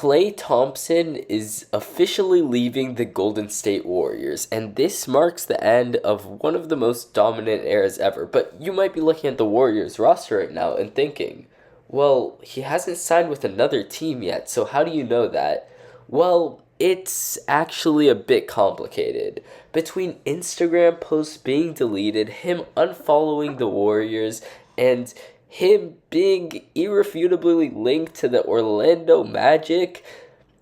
Klay Thompson is officially leaving the Golden State Warriors, and this marks the end of one of the most dominant eras ever. But you might be looking at the Warriors roster right now and thinking, well, he hasn't signed with another team yet, so how do you know that? Well, it's actually a bit complicated. Between Instagram posts being deleted, him unfollowing the Warriors, and him being irrefutably linked to the Orlando Magic,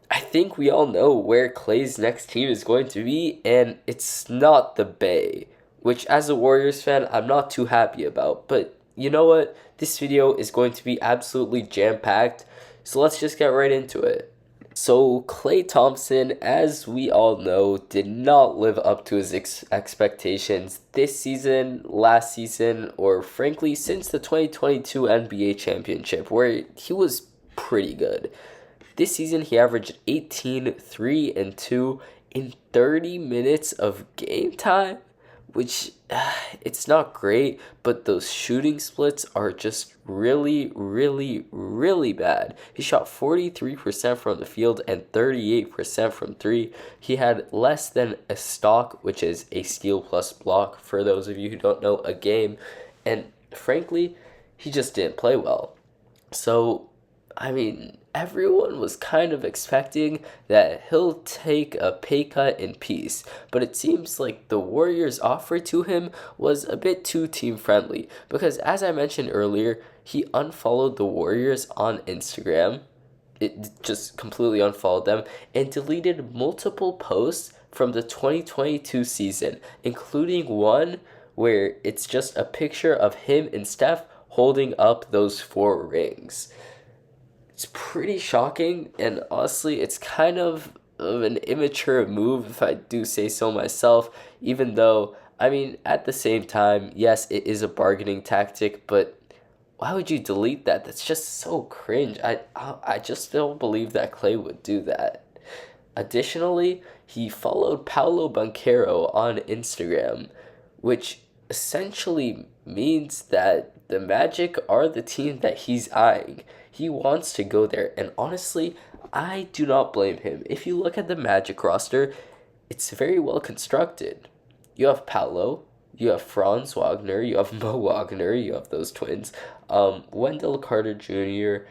I think we all know where Klay's next team is going to be, and it's not the Bay, which as a Warriors fan, I'm not too happy about. But you know what? This video is going to be absolutely jam-packed, so let's just get right into it. So, Klay Thompson, as we all know, did not live up to his expectations this season, last season, or frankly, since the 2022 NBA Championship, where he was pretty good. This season, he averaged 18, 3, and 2 in 30 minutes of game time, which it's not great, but those shooting splits are just really, really, really bad. He shot 43% from the field and 38% from three. He had less than a stock, which is a steal plus block, for those of you who don't know, a game. And frankly, he just didn't play well. So, I mean, everyone was kind of expecting that he'll take a pay cut in peace, but it seems like the Warriors' offer to him was a bit too team friendly because, as I mentioned earlier, he unfollowed the Warriors on Instagram. It just completely unfollowed them and deleted multiple posts from the 2022 season, including one where it's just a picture of him and Steph holding up those 4 rings. It's pretty shocking, and honestly, it's kind of an immature move, if I do say so myself, even though, I mean, at the same time, yes, it is a bargaining tactic, but why would you delete that? That's just so cringe. I just don't believe that Klay would do that. Additionally, he followed Paolo Banchero on Instagram, which essentially means that the Magic are the team that he's eyeing. He wants to go there, and honestly, I do not blame him. If you look at the Magic roster, it's very well constructed. You have Paolo, you have Franz Wagner, you have Mo Wagner, you have those twins, Wendell Carter Jr.,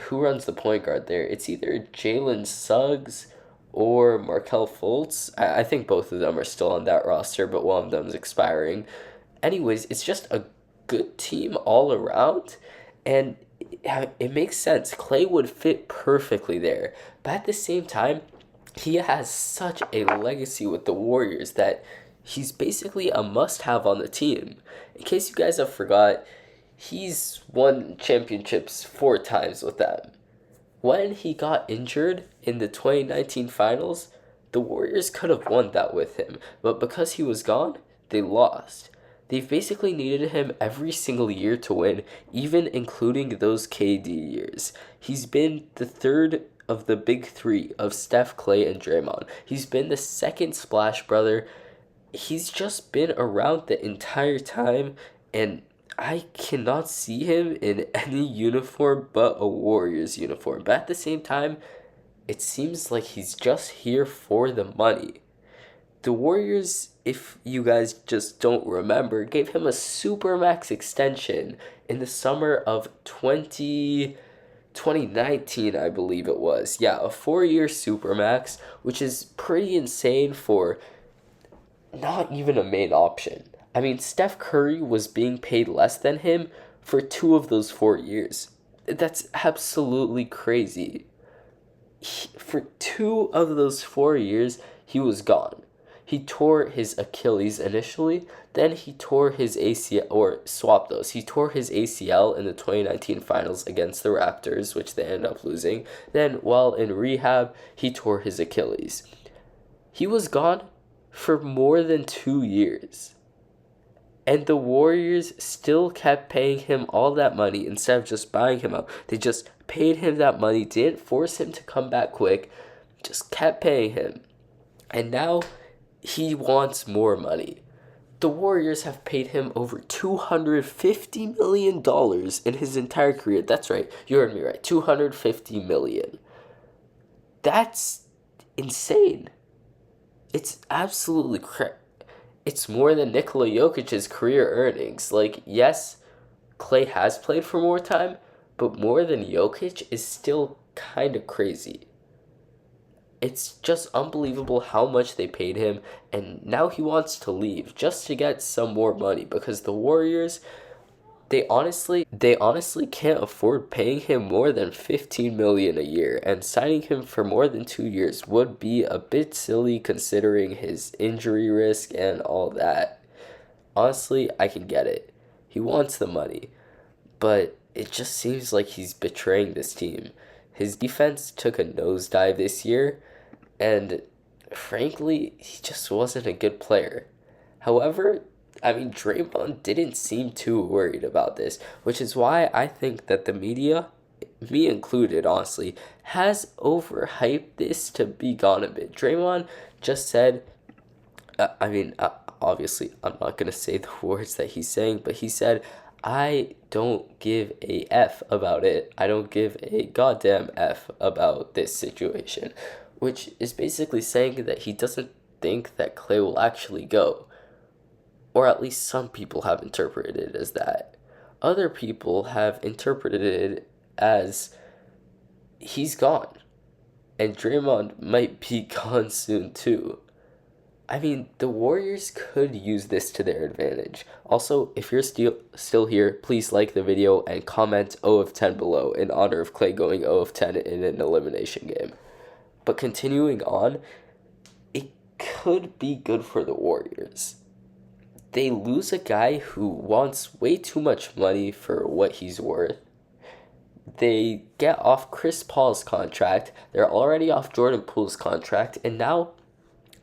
who runs the point guard there? It's either Jalen Suggs or Markelle Fultz. I think both of them are still on that roster, but one of them is expiring. Anyways, it's just a good team all around, and it makes sense. Klay would fit perfectly there. But at the same time, he has such a legacy with the Warriors that he's basically a must-have on the team. In case you guys have forgot, he's won championships 4 times with them. When he got injured in the 2019 finals, the Warriors could have won that with him. But because he was gone, they lost. They've basically needed him every single year to win, even including those KD years. He's been the third of the big 3 of Steph, Klay, and Draymond. He's been the second splash brother. He's just been around the entire time, and I cannot see him in any uniform but a Warriors uniform. But at the same time, it seems like he's just here for the money. The Warriors, if you guys just don't remember, gave him a Supermax extension in the summer of 2019, I believe it was. Yeah, a 4-year Supermax, which is pretty insane for not even a main option. I mean, Steph Curry was being paid less than him for 2 of those 4 years. That's absolutely crazy. For 2 of those 4 years, he was gone. He tore his Achilles initially, then he tore his ACL, or swapped those. He tore his ACL in the 2019 finals against the Raptors, which they ended up losing. Then, while in rehab, he tore his Achilles. He was gone for more than 2 years. And the Warriors still kept paying him all that money instead of just buying him out. They just paid him that money, didn't force him to come back quick, just kept paying him. And now he wants more money. The Warriors have paid him over $250 million in his entire career. That's right, you heard me right, $250 million. That's insane. It's absolutely it's more than Nikola Jokic's career earnings. Like, yes, Klay has played for more time, but more than Jokic is still kind of crazy. It's just unbelievable how much they paid him, and now he wants to leave just to get some more money because the Warriors, they honestly can't afford paying him more than 15 million a year, and signing him for more than 2 years would be a bit silly considering his injury risk and all that. Honestly, I can get it. He wants the money, but it just seems like he's betraying this team. His defense took a nosedive this year, and frankly, he just wasn't a good player. However, I mean, Draymond didn't seem too worried about this, which is why I think that the media, me included, honestly, has overhyped this to be gone a bit. Draymond just said, obviously, I'm not going to say the words that he's saying, but he said, I don't give a F about it. I don't give a goddamn F about this situation, which is basically saying that he doesn't think that Klay will actually go. Or at least some people have interpreted it as that. Other people have interpreted it as he's gone. And Draymond might be gone soon too. I mean, the Warriors could use this to their advantage. Also, if you're still here, please like the video and comment 0 of 10 below in honor of Klay going 0 of 10 in an elimination game. But continuing on, it could be good for the Warriors. They lose a guy who wants way too much money for what he's worth. They get off Chris Paul's contract. They're already off Jordan Poole's contract. And now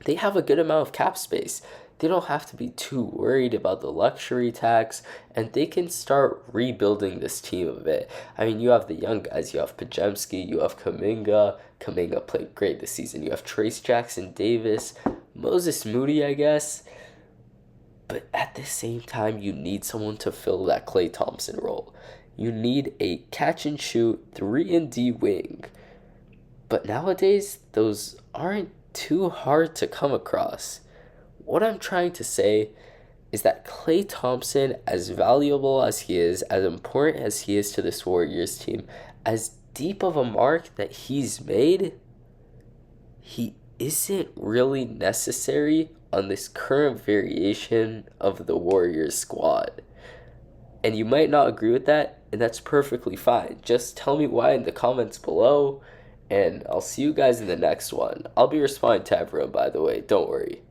they have a good amount of cap space. They don't have to be too worried about the luxury tax, and they can start rebuilding this team a bit. I mean, you have the young guys. You have Pajemski, you have Kuminga. Kuminga played great this season. You have Trace Jackson-Davis, Moses Moody, I guess. But at the same time, you need someone to fill that Klay Thompson role. You need a catch-and-shoot 3-and-D wing. But nowadays, those aren't too hard to come across. What I'm trying to say is that Klay Thompson, as valuable as he is, as important as he is to this Warriors team, as deep of a mark that he's made, he isn't really necessary on this current variation of the Warriors squad. And you might not agree with that, and that's perfectly fine. Just tell me why in the comments below, and I'll see you guys in the next one. I'll be responding to everyone, by the way, don't worry.